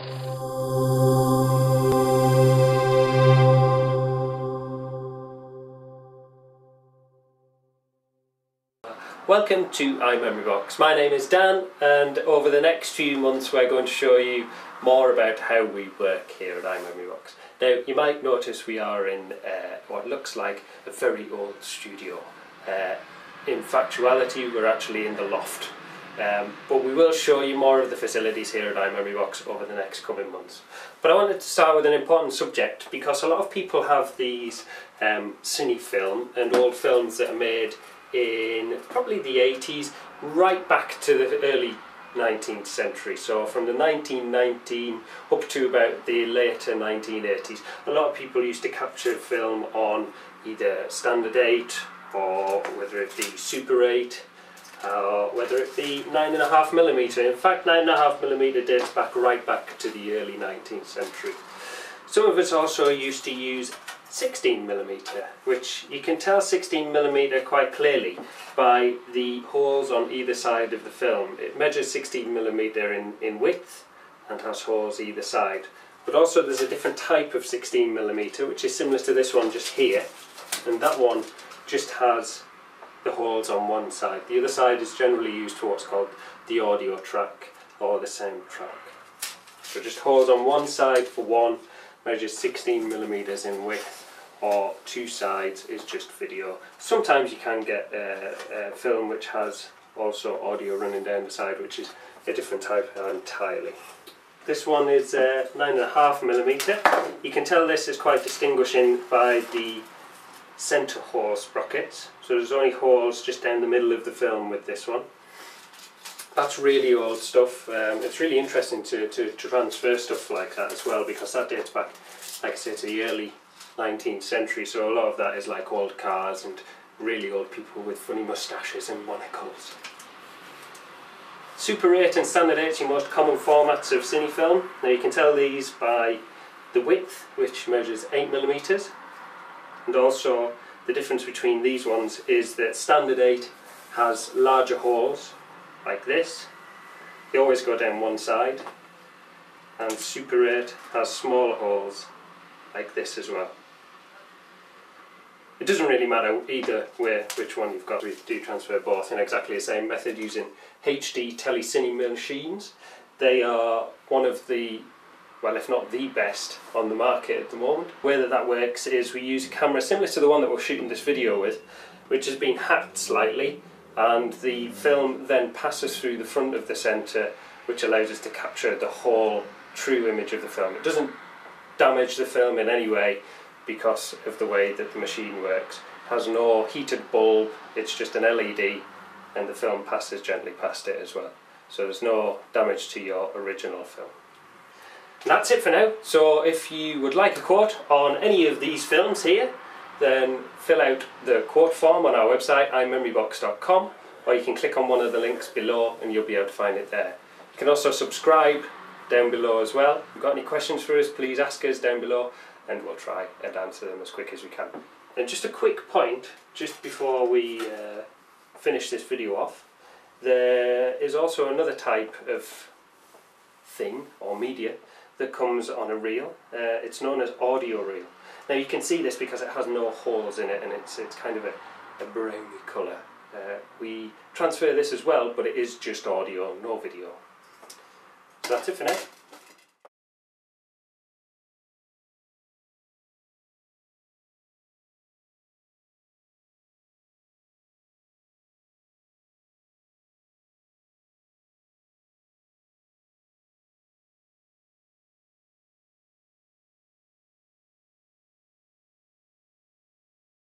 Welcome to iMemoryBox. My name is Dan, and over the next few months we're going to show you more about how we work here at iMemoryBox. Now, you might notice we are in what looks like a very old studio. In factuality, we're actually in the loft. But we will show you more of the facilities here at iMemoryBox over the next coming months. But I wanted to start with an important subject, because a lot of people have these Cine Film and old films that are made in probably the 80s right back to the early 19th century, so from the 1919 up to about the later 1980s. A lot of people used to capture film on either standard 8 or whether it be Super 8 or whether it be 9.5mm. In fact, 9.5mm dates right back to the early 19th century. Some of us also used to use 16mm, which you can tell 16mm quite clearly by the holes on either side of the film. It measures 16mm in width and has holes either side. But also there's a different type of 16mm which is similar to this one just here, and that one just has the holes on one side. The other side is generally used for what's called the audio track or the sound track. So just holes on one side for one, measures 16mm in width, or two sides is just video. Sometimes you can get a film which has also audio running down the side, which is a different type entirely. This one is 9.5mm. You can tell this is quite distinguishing by the centre hole sprockets. So there's only holes just down the middle of the film with this one. That's really old stuff. It's really interesting to transfer stuff like that as well, because that dates back, like I say, to the early 19th century, so a lot of that is like old cars and really old people with funny moustaches and monocles. Super 8 and Standard 8 are your most common formats of Cine Film. Now you can tell these by the width, which measures 8mm, and also the difference between these ones is that Standard 8 has larger holes like this. They always go down one side, and Super 8 has smaller holes like this as well. It doesn't really matter either way which one you've got. We do transfer both in exactly the same method using HD telecine machines. They are one of the, well, if not the best on the market at the moment. The way that works is we use a camera similar to the one that we're shooting this video with, which has been hacked slightly, and the film then passes through the front of the centre, which allows us to capture the whole true image of the film. It doesn't damage the film in any way because of the way that the machine works. It has no heated bulb, it's just an LED, and the film passes gently past it as well. So there's no damage to your original film. And that's it for now. So if you would like a quote on any of these films here, then fill out the quote form on our website, iMemoryBox.com, or you can click on one of the links below and you'll be able to find it there. You can also subscribe down below as well. If you've got any questions for us, please ask us down below and we'll try and answer them as quick as we can. And just a quick point, just before we finish this video off, there is also another type of thing or media that comes on a reel. It's known as audio reel. Now you can see this because it has no holes in it, and it's kind of a browny colour. We transfer this as well, but it is just audio, no video. So that's it for now.